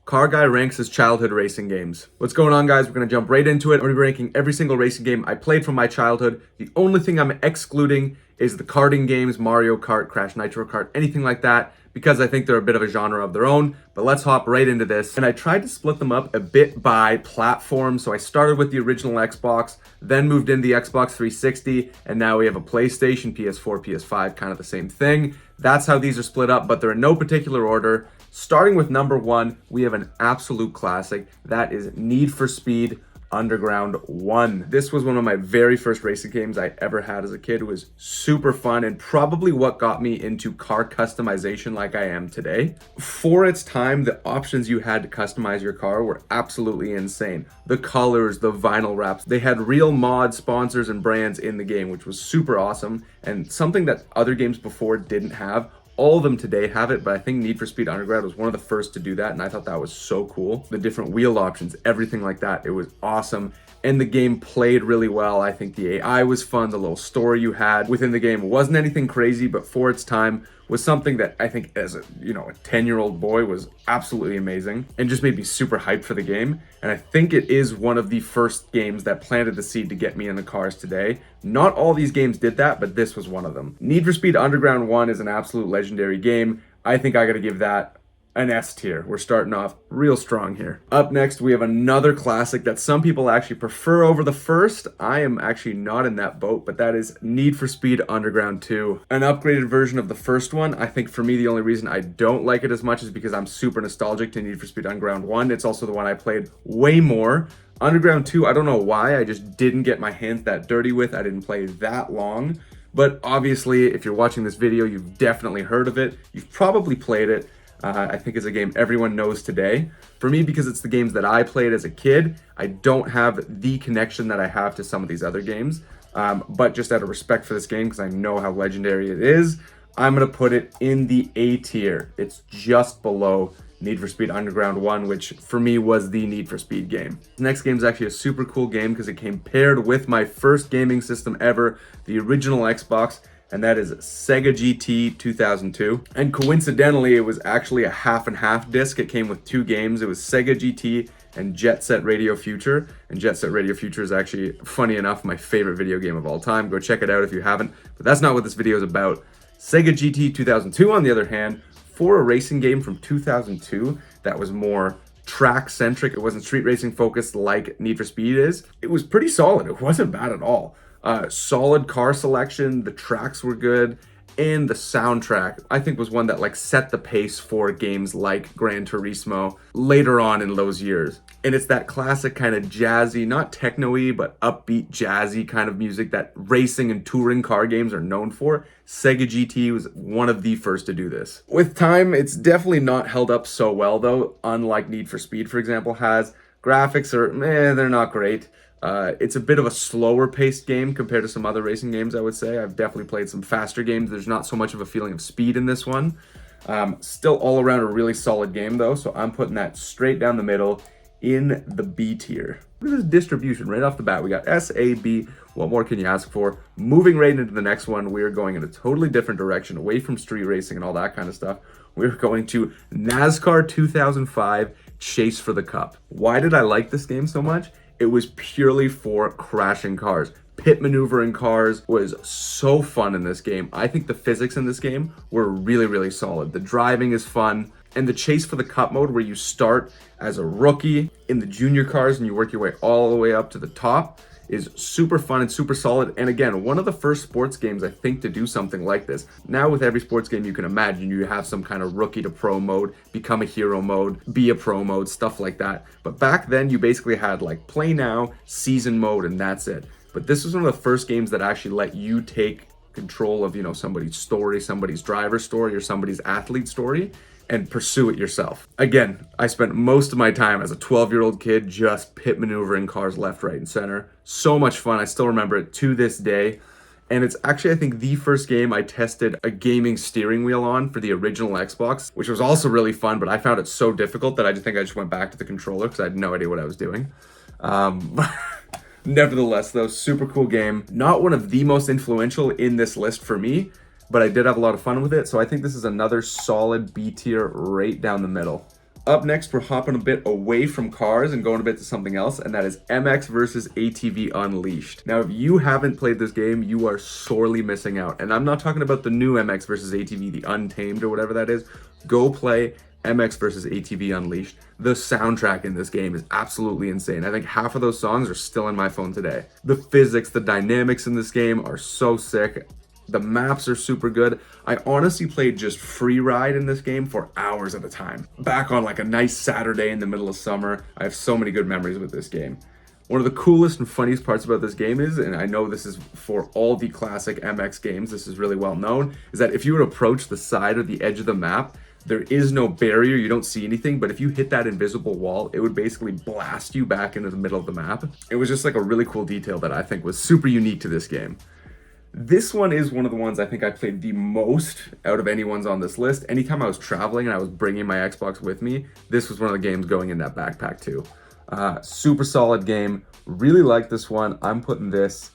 Car Guy ranks his childhood racing games. What's going on, guys? We're going to jump right into it. I'm going to be ranking every single racing game I played from my childhood. The only thing I'm excluding is the karting games, Mario Kart, Crash Nitro Kart, anything like that, because I think they're a bit of a genre of their own. But let's hop right into this. And I tried to split them up a bit by platform. So I started with the original Xbox, then moved into the Xbox 360, and now we have a PlayStation, PS4, PS5, kind of the same thing. That's how these are split up, but they're in no particular order. Starting with number one, we have an absolute classic. That is Need for Speed Underground 1. This was one of my very first racing games I ever had as a kid. It was super fun and probably what got me into car customization like I am today. For its time, the options you had to customize your car were absolutely insane. The colors, the vinyl wraps, they had real mod sponsors and brands in the game, which was super awesome and something that other games before didn't have. All of them today have it, but I think Need for Speed Underground was one of the first to do that, and I thought that was so cool. The different wheel options, everything like that, it was awesome. And the game played really well. I think the AI was fun. The little story you had within the game wasn't anything crazy, but for its time was something that I think as a 10-year-old boy was absolutely amazing and just made me super hyped for the game. And I think it is one of the first games that planted the seed to get me in the cars today. Not all these games did that, but this was one of them. Need for Speed Underground 1 is an absolute legendary game. I think I gotta give that an S tier. We're starting off real strong here. Up next, we have another classic that some people actually prefer over the first. I am actually not in that boat, but that is Need for Speed Underground 2. An upgraded version of the first one. I think for me, the only reason I don't like it as much is because I'm super nostalgic to Need for Speed Underground 1. It's also the one I played way more. Underground 2, I don't know why, I just didn't get my hands that dirty with. I didn't play that long. But obviously, if you're watching this video, you've definitely heard of it. You've probably played it. I think it's a game everyone knows today. For me, because it's the games that I played as a kid, I don't have the connection that I have to some of these other games. But just out of respect for this game, because I know how legendary it is, I'm going to put it in the A tier. It's just below Need for Speed Underground 1, which for me was the Need for Speed game. The next game is actually a super cool game because it came paired with my first gaming system ever, the original Xbox, and that is Sega GT 2002. And coincidentally, it was actually a half and half disc. It came with two games. It was Sega GT and Jet Set Radio Future. And Jet Set Radio Future is actually, funny enough, my favorite video game of all time. Go check it out if you haven't. But that's not what this video is about. Sega GT 2002, on the other hand, for a racing game from 2002 that was more track-centric, it wasn't street racing focused like Need for Speed is, it was pretty solid. It wasn't bad at all. Solid car selection, the tracks were good, and the soundtrack I think was one that like set the pace for games like Gran Turismo later on in those years. And it's that classic kind of jazzy, not techno-y, but upbeat jazzy kind of music that racing and touring car games are known for. Sega GT was one of the first to do this. With time, it's definitely not held up so well though, unlike Need for Speed, for example, has. Graphics are, they're not great. It's a bit of a slower paced game compared to some other racing games, I would say. I've definitely played some faster games. There's not so much of a feeling of speed in this one. Still all around a really solid game though, so I'm putting that straight down the middle in the B tier. Look at this distribution right off the bat. We got S, A, B. What more can you ask for? Moving right into the next one, we are going in a totally different direction, away from street racing and all that kind of stuff. We're going to NASCAR 2005 Chase for the Cup. Why did I like this game so much? It was purely for crashing cars. Pit maneuvering cars was so fun in this game. I think the physics in this game were really, really solid. The driving is fun. And the Chase for the Cup mode, where you start as a rookie in the junior cars and you work your way all the way up to the top, is super fun and super solid. And again, one of the first sports games I think to do something like this. Now with every sports game you can imagine, you have some kind of rookie to pro mode, become a hero mode, be a pro mode, stuff like that. But back then you basically had like play now, season mode, and that's it. But this was one of the first games that actually let you take control of, somebody's story, somebody's driver story, or somebody's athlete story, and pursue it yourself. Again, I spent most of my time as a 12-year-old kid just pit maneuvering cars left, right, and center. So much fun. I still remember it to this day. And it's actually, I think, the first game I tested a gaming steering wheel on for the original Xbox, which was also really fun, but I found it so difficult that I just went back to the controller because I had no idea what I was doing. Nevertheless, though, super cool game. Not one of the most influential in this list for me, but I did have a lot of fun with it. So I think this is another solid B tier right down the middle. Up next, we're hopping a bit away from cars and going a bit to something else, and that is MX versus ATV Unleashed. Now, if you haven't played this game, you are sorely missing out. And I'm not talking about the new MX versus ATV, the Untamed or whatever that is. Go play MX versus ATV Unleashed. The soundtrack in this game is absolutely insane. I think half of those songs are still in my phone today. The physics, the dynamics in this game are so sick. The maps are super good. I honestly played just free ride in this game for hours at a time. Back on like a nice Saturday in the middle of summer. I have so many good memories with this game. One of the coolest and funniest parts about this game is, and I know this is for all the classic MX games, this is really well known, is that if you would approach the side or the edge of the map, there is no barrier, you don't see anything, but if you hit that invisible wall, it would basically blast you back into the middle of the map. It was just like a really cool detail that I think was super unique to this game. This one is one of the ones I think I played the most out of anyone's on this list. Anytime I was traveling and I was bringing my Xbox with me, this was one of the games going in that backpack too. Super solid game. Really like this one. I'm putting this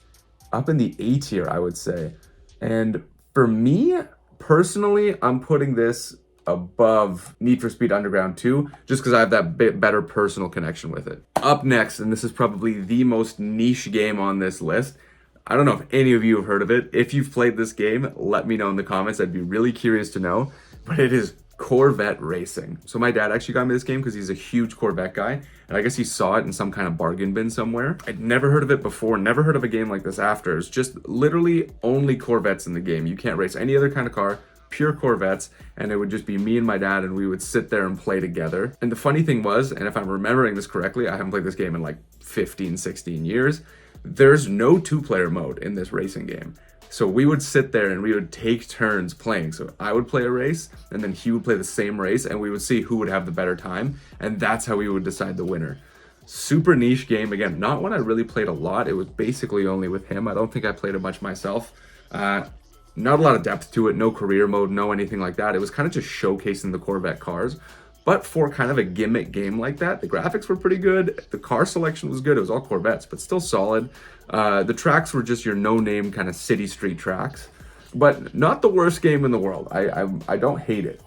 up in the A tier, I would say. And for me, personally, I'm putting this above Need for Speed Underground 2, just because I have that bit better personal connection with it. Up next, and this is probably the most niche game on this list. I don't know if any of you have heard of it. If you've played this game, let me know in the comments. I'd be really curious to know. But it is Corvette Racing. So my dad actually got me this game because he's a huge Corvette guy. And I guess he saw it in some kind of bargain bin somewhere. I'd never heard of it before, never heard of a game like this after. It's just literally only Corvettes in the game. You can't race any other kind of car, pure Corvettes. And it would just be me and my dad, and we would sit there and play together. And the funny thing was, and if I'm remembering this correctly, I haven't played this game in like 15, 16 years. There's no two-player mode in this racing game. So we would sit there and we would take turns playing. So I would play a race and then he would play the same race and we would see who would have the better time. And that's how we would decide the winner. Super niche game. Again, not one I really played a lot. It was basically only with him. I don't think I played it much myself. Not a lot of depth to it. No career mode, no anything like that. It was kind of just showcasing the Corvette cars. But for kind of a gimmick game like that, the graphics were pretty good. The car selection was good. It was all Corvettes, but still solid. The tracks were just your no-name kind of city street tracks, but not the worst game in the world. I don't hate it.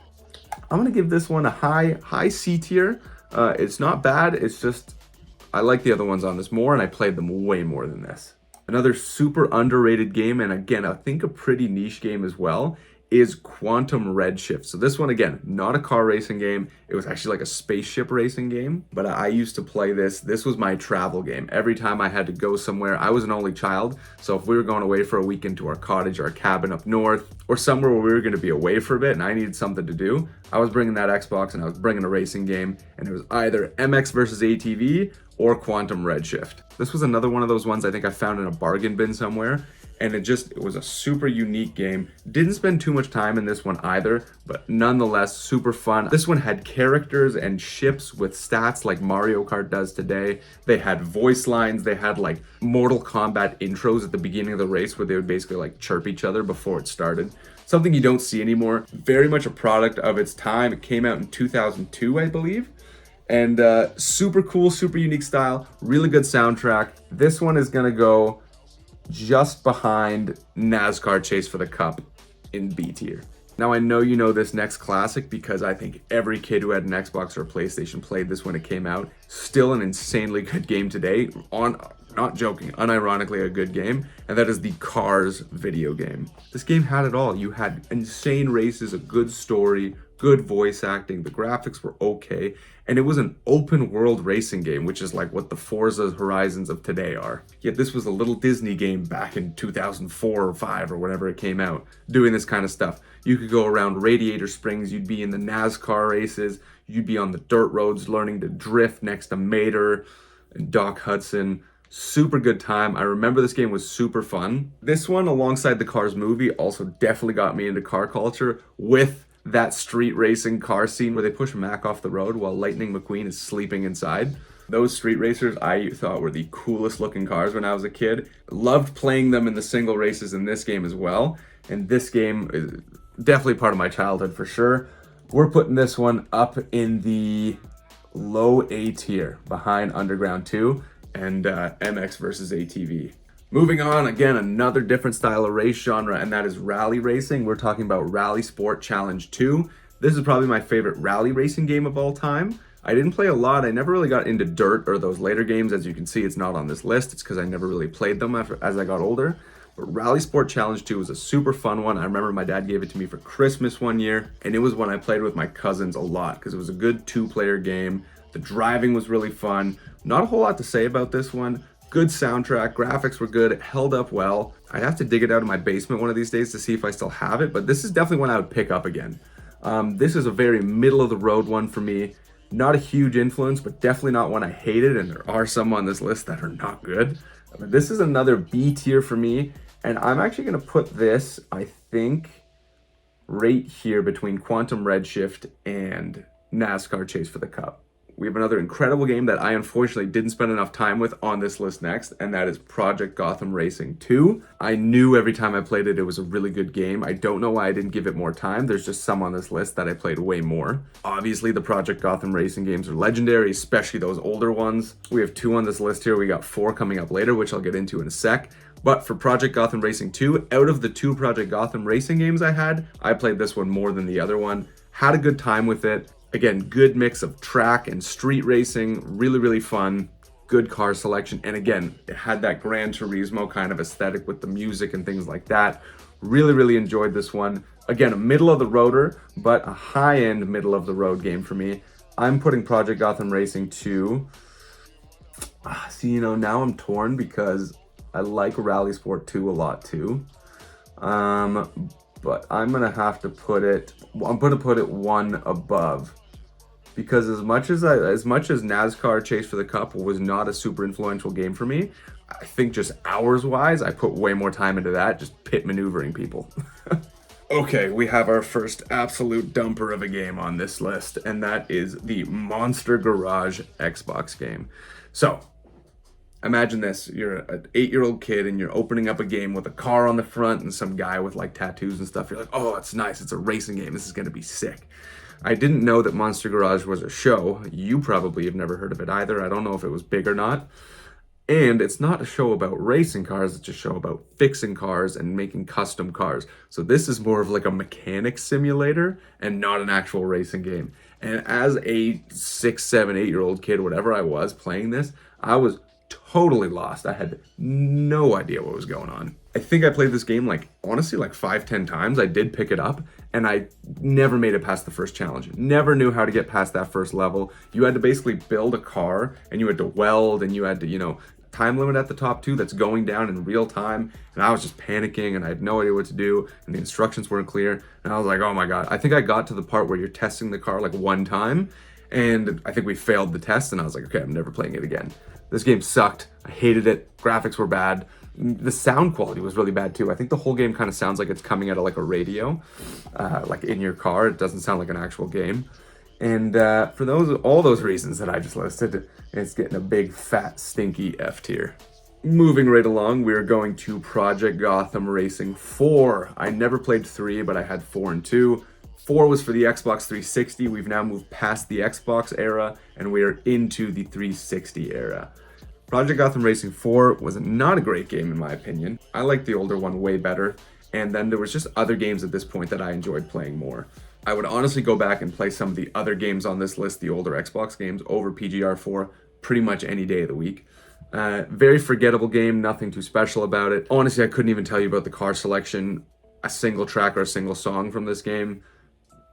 I'm gonna give this one a high C tier. It's not bad. It's just I like the other ones on this more, and I played them way more than this. Another super underrated game, and again, I think a pretty niche game as well, is Quantum Redshift. So this one, again, not a car racing game. It was actually like a spaceship racing game, but I used to play this. This was my travel game. Every time I had to go somewhere, I was an only child. So if we were going away for a weekend to our cottage, our cabin up north, or somewhere where we were going to be away for a bit and I needed something to do, I was bringing that Xbox and I was bringing a racing game, and it was either MX versus ATV or Quantum Redshift. This was another one of those ones I think I found in a bargain bin somewhere. And it was a super unique game. Didn't spend too much time in this one either, but nonetheless, super fun. This one had characters and ships with stats like Mario Kart does today. They had voice lines. They had like Mortal Kombat intros at the beginning of the race where they would basically like chirp each other before it started. Something you don't see anymore. Very much a product of its time. It came out in 2002, I believe. And super cool, super unique style. Really good soundtrack. This one is gonna go just behind Nascar Chase for the Cup in B tier. Now I know you know this next classic because I think every kid who had an Xbox or a PlayStation played this when it came out. Still an insanely good game today. Not joking, unironically a good game, and that is the Cars video game. This game had it all. You had insane races, a good story, good voice acting, the graphics were okay, and it was an open world racing game, which is like what the Forza Horizons of today are. Yet this was a little Disney game back in 2004 or 5 or whenever it came out, doing this kind of stuff. You could go around Radiator Springs, you'd be in the NASCAR races, you'd be on the dirt roads learning to drift next to Mater and Doc Hudson. Super good time. I remember this game was super fun. This one, alongside the Cars movie, also definitely got me into car culture with that street racing car scene where they push Mac off the road while Lightning McQueen is sleeping inside. Those street racers I thought were the coolest looking cars when I was a kid. Loved playing them in the single races in this game as well. And this game is definitely part of my childhood for sure. We're putting this one up in the low A tier behind Underground 2 and MX versus ATV. Moving on, again, another different style of race genre, and that is rally racing. We're talking about RalliSport Challenge 2. This is probably my favorite rally racing game of all time. I didn't play a lot. I never really got into Dirt or those later games. As you can see, it's not on this list. It's because I never really played them as I got older. But RalliSport Challenge 2 was a super fun one. I remember my dad gave it to me for Christmas one year, and it was one I played with my cousins a lot because it was a good two-player game. The driving was really fun. Not a whole lot to say about this one. Good soundtrack, graphics were good, it held up well. I'd have to dig it out of my basement one of these days to see if I still have it, but this is definitely one I would pick up again. This is a very middle-of-the-road one for me. Not a huge influence, but definitely not one I hated, and there are some on this list that are not good. But this is another B tier for me, and I'm actually going to put this, I think, right here between Quantum Redshift and NASCAR Chase for the Cup. We have another incredible game that I unfortunately didn't spend enough time with on this list next, and that is Project Gotham Racing 2. I knew every time I played it, it was a really good game. I don't know why I didn't give it more time. There's just some on this list that I played way more. Obviously, the Project Gotham Racing games are legendary, especially those older ones. We have 2 on this list here. We got 4 coming up later, which I'll get into in a sec. But for Project Gotham Racing 2, out of the 2 Project Gotham Racing games I had, I played this one more than the other one. Had a good time with it. Again, good mix of track and street racing, really, really fun, good car selection. And again, it had that Gran Turismo kind of aesthetic with the music and things like that. Really, really enjoyed this one. Again, a middle of the roader, but a high-end middle of the road game for me. I'm putting Project Gotham Racing 2. See, you know, now I'm torn because I like RalliSport 2 a lot too. But I'm gonna have to put it, I'm gonna put it 1 above. Because as much as NASCAR Chase for the Cup was not a super influential game for me, I think just hours-wise, I put way more time into that, just pit maneuvering people. Okay, we have our first absolute dumper of a game on this list, and that is the Monster Garage Xbox game. So, imagine this, you're an 8-year-old kid and you're opening up a game with a car on the front and some guy with like tattoos and stuff. You're like, oh, it's nice, it's a racing game, this is gonna be sick. I didn't know that Monster Garage was a show. You probably have never heard of it either. I don't know if it was big or not. And it's not a show about racing cars, it's a show about fixing cars and making custom cars. So this is more of like a mechanic simulator and not an actual racing game. And as a 6, 7, 8-year-old kid, whatever I was playing this, I was totally lost. I had no idea what was going on. I think I played this game like, honestly, like 5, 10 times. I did pick it up and I never made it past the first challenge. Never knew how to get past that first level. You had to basically build a car and you had to weld and you had to, you know, time limit at the top too that's going down in real time. And I was just panicking and I had no idea what to do and the instructions weren't clear. And I was like, oh my God. I think I got to the part where you're testing the car like 1 time and I think we failed the test and I was like, okay, I'm never playing it again. This game sucked. I hated it. Graphics were bad. The sound quality was really bad too. I think the whole game kind of sounds like it's coming out of like a radio, like in your car. It doesn't sound like an actual game. And for all those reasons that I just listed, it's getting a big, fat, stinky F tier. Moving right along, we're going to Project Gotham Racing 4. I never played 3, but I had 4 and 2. 4 was for the Xbox 360. We've now moved past the Xbox era, and we are into the 360 era. Project Gotham Racing 4 was not a great game in my opinion. I liked the older one way better, and then there was just other games at this point that I enjoyed playing more. I would honestly go back and play some of the other games on this list, the older Xbox games, over PGR4 pretty much any day of the week. Very forgettable game, nothing too special about it. Honestly, I couldn't even tell you about the car selection, a single track or a single song from this game.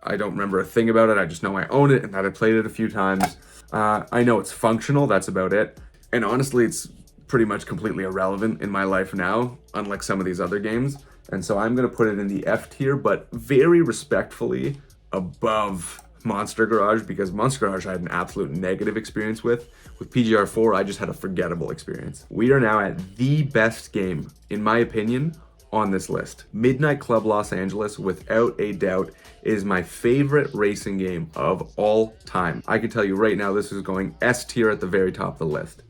I don't remember a thing about it. I just know I own it and that I played it a few times. I know it's functional, that's about it. And honestly, it's pretty much completely irrelevant in my life now, unlike some of these other games. And so I'm gonna put it in the F tier, but very respectfully above Monster Garage, because Monster Garage I had an absolute negative experience with. With PGR4, I just had a forgettable experience. We are now at the best game, in my opinion, on this list. Midnight Club Los Angeles, without a doubt, is my favorite racing game of all time. I can tell you right now, this is going S tier at the very top of the list.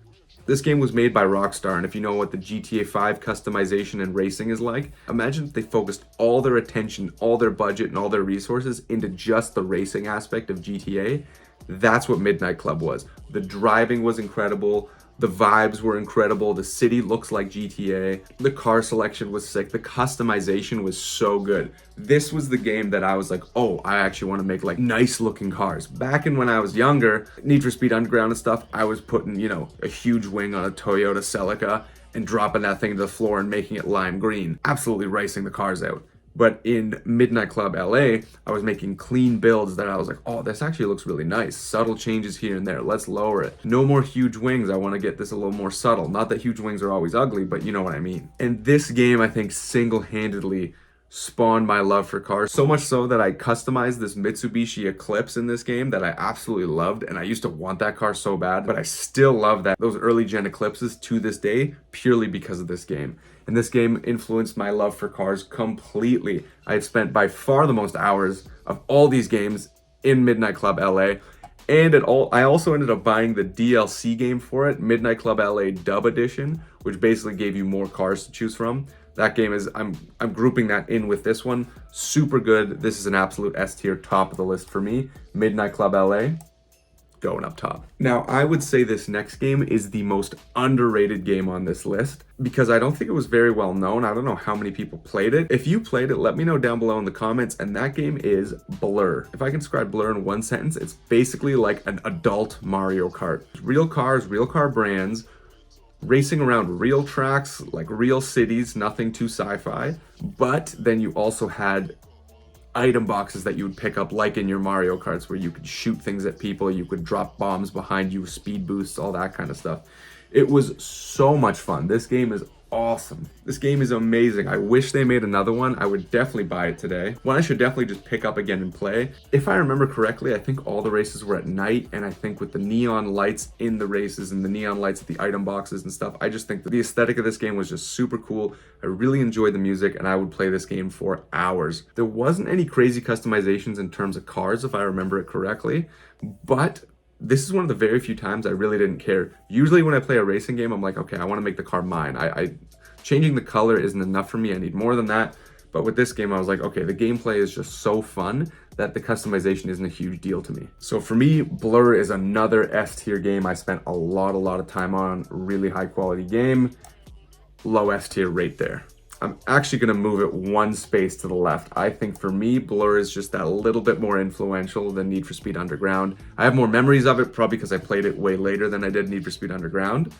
This game was made by Rockstar, and if you know what the GTA 5 customization and racing is like, imagine if they focused all their attention, all their budget, and all their resources into just the racing aspect of GTA. That's what Midnight Club was. The driving was incredible. The vibes were incredible. The city looks like GTA. The car selection was sick. The customization was so good. This was the game that I was like, oh, I actually want to make like nice looking cars. Back in when I was younger, Need for Speed Underground and stuff, I was putting, you know, a huge wing on a Toyota Celica and dropping that thing to the floor and making it lime green. Absolutely racing the cars out. But in Midnight Club LA, I was making clean builds that I was like, oh, this actually looks really nice. Subtle changes here and there. Let's lower it. No more huge wings. I want to get this a little more subtle. Not that huge wings are always ugly, but you know what I mean. And this game, I think, single-handedly spawned my love for cars. So much so that I customized this Mitsubishi Eclipse in this game that I absolutely loved. And I used to want that car so bad, but I still love those early gen Eclipses to this day purely because of this game. And this game influenced my love for cars completely. I had spent by far the most hours of all these games in Midnight Club LA. And I also ended up buying the DLC game for it, Midnight Club LA Dub Edition, which basically gave you more cars to choose from. That game is, I'm grouping that in with this one. Super good. This is an absolute S tier, top of the list for me. Midnight Club LA, going up top. Now, I would say this next game is the most underrated game on this list because I don't think it was very well known. I don't know how many people played it. If you played it, let me know down below in the comments. And that game is Blur. If I can describe Blur in one sentence, it's basically like an adult Mario Kart. Real cars, real car brands, racing around real tracks, like real cities, nothing too sci-fi. But then you also had item boxes that you would pick up like in your Mario Karts where you could shoot things at people, you could drop bombs behind you, speed boosts, all that kind of stuff. It was so much fun. This game is awesome. This game is amazing. I wish they made another one. I would definitely buy it today. One I should definitely just pick up again and play. If I remember correctly, I think all the races were at night, and I think with the neon lights in the races and the neon lights at the item boxes and stuff, I just think that the aesthetic of this game was just super cool. I really enjoyed the music, and I would play this game for hours. There wasn't any crazy customizations in terms of cars, if I remember it correctly, but this is one of the very few times I really didn't care. Usually when I play a racing game, I'm like, okay, I want to make the car mine. Changing the color isn't enough for me. I need more than that. But with this game, I was like, okay, the gameplay is just so fun that the customization isn't a huge deal to me. So for me, Blur is another S tier game I spent a lot of time on. Really high quality game. Low S tier right there. I'm actually going to move it one space to the left. I think for me, Blur is just that little bit more influential than Need for Speed Underground. I have more memories of it, probably because I played it way later than I did Need for Speed Underground.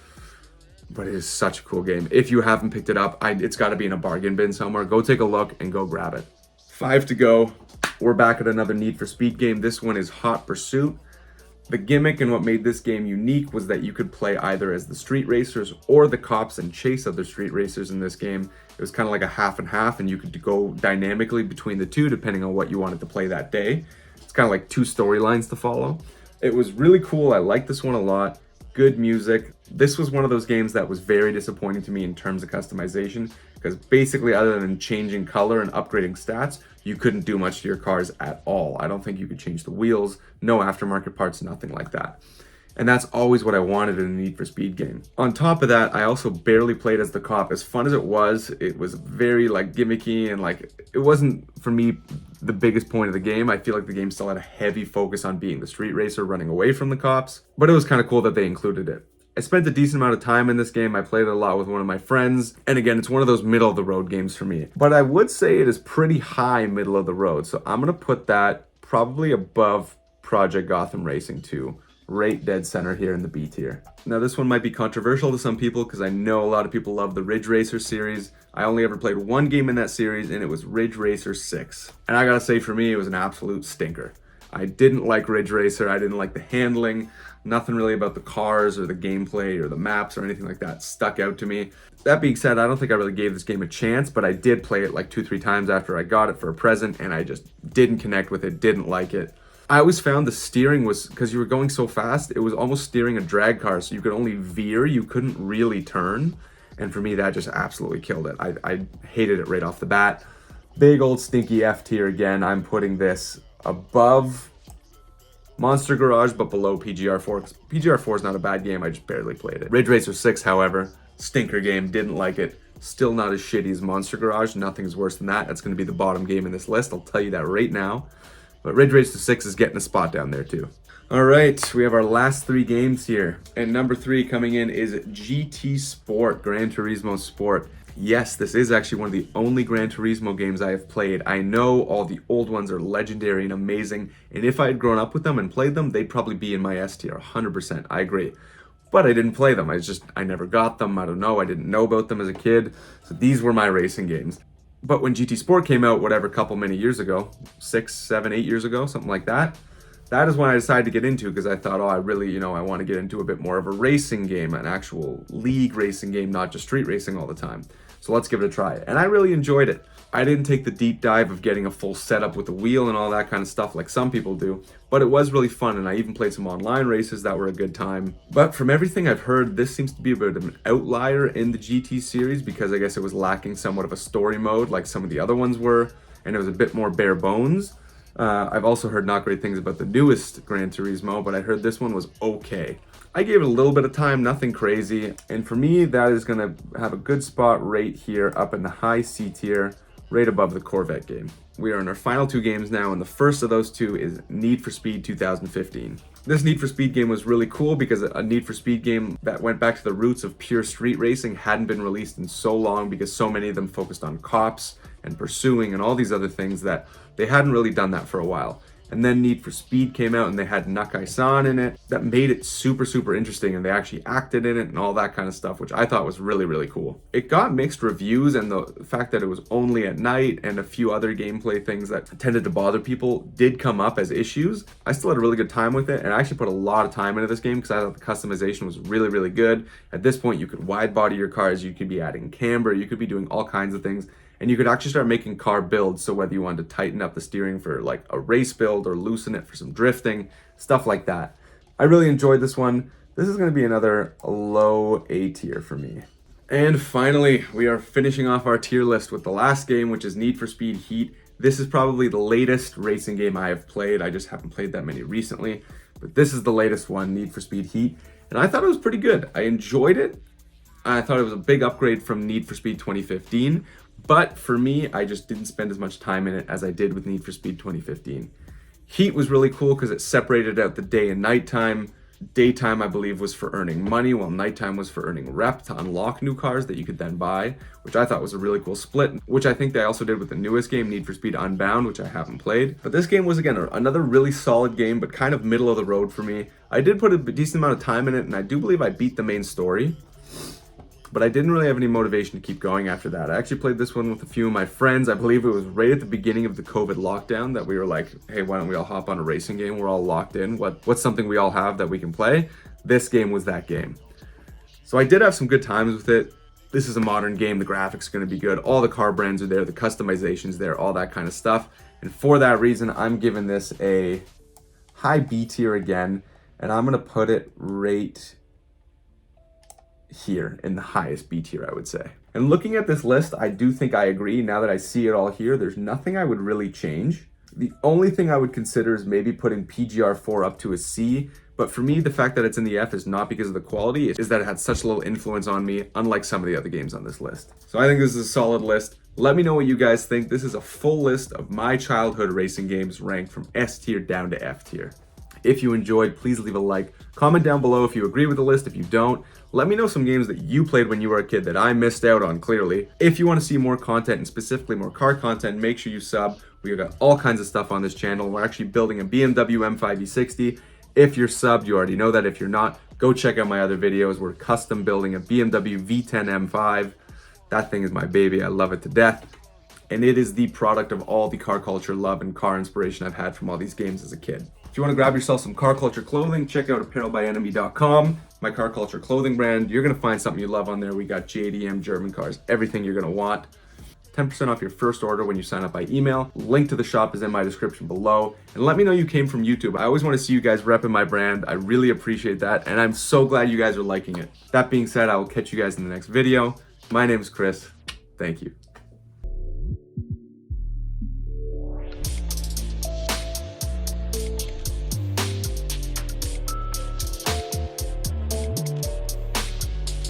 But it is such a cool game. If you haven't picked it up, it's got to be in a bargain bin somewhere. Go take a look and go grab it. 5 to go. We're back at another Need for Speed game. This one is Hot Pursuit. The gimmick and what made this game unique was that you could play either as the street racers or the cops and chase other street racers in this game. It was kind of like a half and half, and you could go dynamically between the two depending on what you wanted to play that day. It's kind of like two storylines to follow. It was really cool. I liked this one a lot. Good music. This was one of those games that was very disappointing to me in terms of customization, because basically other than changing color and upgrading stats, you couldn't do much to your cars at all. I don't think you could change the wheels, no aftermarket parts, nothing like that. And that's always what I wanted in a Need for Speed game. On top of that, I also barely played as the cop. As fun as it was very like gimmicky, and like it wasn't for me the biggest point of the game. I feel like the game still had a heavy focus on being the street racer running away from the cops, but it was kind of cool that they included it. I spent a decent amount of time in this game. I played it a lot with one of my friends. And again, it's one of those middle of the road games for me. But I would say it is pretty high middle of the road. So I'm going to put that probably above Project Gotham Racing 2. Right dead center here in the B tier. Now this one might be controversial to some people because I know a lot of people love the Ridge Racer series. I only ever played one game in that series, and it was Ridge Racer 6. And I gotta say, for me, it was an absolute stinker. I didn't like Ridge Racer. I didn't like the handling. Nothing really about the cars or the gameplay or the maps or anything like that stuck out to me. That being said, I don't think I really gave this game a chance, but I did play it like 2-3 times after I got it for a present, and I just didn't connect with it, didn't like it. I always found the steering was, because you were going so fast, it was almost steering a drag car, so you could only veer, you couldn't really turn. And for me, that just absolutely killed it. I hated it right off the bat. Big old stinky F tier again. I'm putting this above Monster Garage, but below PGR4. PGR4 is not a bad game, I just barely played it. Ridge Racer 6, however, stinker game, didn't like it. Still not as shitty as Monster Garage, nothing's worse than that. That's gonna be the bottom game in this list, I'll tell you that right now. But Ridge Racer 6 is getting a spot down there too. All right, we have our last three games here. And number 3 coming in is GT Sport, Gran Turismo Sport. Yes, this is actually one of the only Gran Turismo games I have played. I know all the old ones are legendary and amazing, and if I had grown up with them and played them, they'd probably be in my S tier, 100%, I agree. But I didn't play them, I never got them, I don't know, I didn't know about them as a kid, so these were my racing games. But when GT Sport came out, many years ago, 6, 7, 8 years ago, something like that, that is when I decided to get into, because I thought, I really, I want to get into a bit more of a racing game, an actual league racing game, not just street racing all the time. So let's give it a try. And I really enjoyed it. I didn't take the deep dive of getting a full setup with the wheel and all that kind of stuff like some people do, but it was really fun, and I even played some online races that were a good time. But from everything I've heard, this seems to be a bit of an outlier in the GT series, because I guess it was lacking somewhat of a story mode like some of the other ones were, and it was a bit more bare bones. I've also heard not great things about the newest Gran Turismo, but I heard this one was okay. I gave it a little bit of time, nothing crazy, and for me, that is gonna have a good spot right here up in the high C tier, right above the Corvette game. We are in our final 2 games now, and the first of those 2 is Need for Speed 2015. This Need for Speed game was really cool because a Need for Speed game that went back to the roots of pure street racing hadn't been released in so long, because so many of them focused on cops and pursuing and all these other things that they hadn't really done that for a while. And then Need for Speed came out, and they had Nakai-san in it. That made it super, super interesting, and they actually acted in it and all that kind of stuff, which I thought was really, really cool. It got mixed reviews, and the fact that it was only at night and a few other gameplay things that tended to bother people did come up as issues. I still had a really good time with it, and I actually put a lot of time into this game because I thought the customization was really, really good. At this point, you could wide body your cars, you could be adding camber, you could be doing all kinds of things. And you could actually start making car builds, so whether you wanted to tighten up the steering for like a race build or loosen it for some drifting, stuff like that. I really enjoyed this one. This is going to be another low A tier for me. And finally, we are finishing off our tier list with the last game, which is Need for Speed Heat. This is probably the latest racing game I have played. I just haven't played that many recently, but this is the latest one, Need for Speed Heat. And I thought it was pretty good. I enjoyed it. I thought it was a big upgrade from Need for Speed 2015. But for me, I just didn't spend as much time in it as I did with Need for Speed 2015. Heat was really cool because it separated out the day and nighttime. Daytime, I believe, was for earning money, while nighttime was for earning rep to unlock new cars that you could then buy, which I thought was a really cool split, which I think they also did with the newest game, Need for Speed Unbound, which I haven't played. But this game was, again, another really solid game, but kind of middle of the road for me. I did put a decent amount of time in it, and I do believe I beat the main story, but I didn't really have any motivation to keep going after that. I actually played this one with a few of my friends. I believe it was right at the beginning of the COVID lockdown that we were like, hey, why don't we all hop on a racing game? We're all locked in. What's something we all have that we can play? This game was that game. So I did have some good times with it. This is a modern game. The graphics are going to be good. All the car brands are there. The customization's there, all that kind of stuff. And for that reason, I'm giving this a high B tier again. And I'm going to put it right here in the highest B tier, I would say. And looking at this list, I do think I agree. Now that I see it all here, there's nothing I would really change. The only thing I would consider is maybe putting PGR4 up to a C, but for me, the fact that it's in the F is not because of the quality, it's that it had such little influence on me, unlike some of the other games on this list. So I think this is a solid list. Let me know what you guys think. This is a full list of my childhood racing games ranked from S tier down to F tier. If you enjoyed, please leave a like. Comment down below if you agree with the list. If you don't, let me know some games that you played when you were a kid that I missed out on, clearly. If you want to see more content, and specifically more car content, make sure you sub. We've got all kinds of stuff on this channel. We're actually building a BMW M5 E60. If you're subbed, you already know that. If you're not, go check out my other videos. We're custom building a BMW V10 M5. That thing is my baby. I love it to death. And it is the product of all the car culture love and car inspiration I've had from all these games as a kid. If you want to grab yourself some car culture clothing, check out apparelbyenemy.com, my car culture clothing brand. You're going to find something you love on there. We got JDM, German cars, everything you're going to want. 10% off your first order when you sign up by email. Link to the shop is in my description below. And let me know you came from YouTube. I always want to see you guys repping my brand. I really appreciate that. And I'm so glad you guys are liking it. That being said, I will catch you guys in the next video. My name is Chris. Thank you.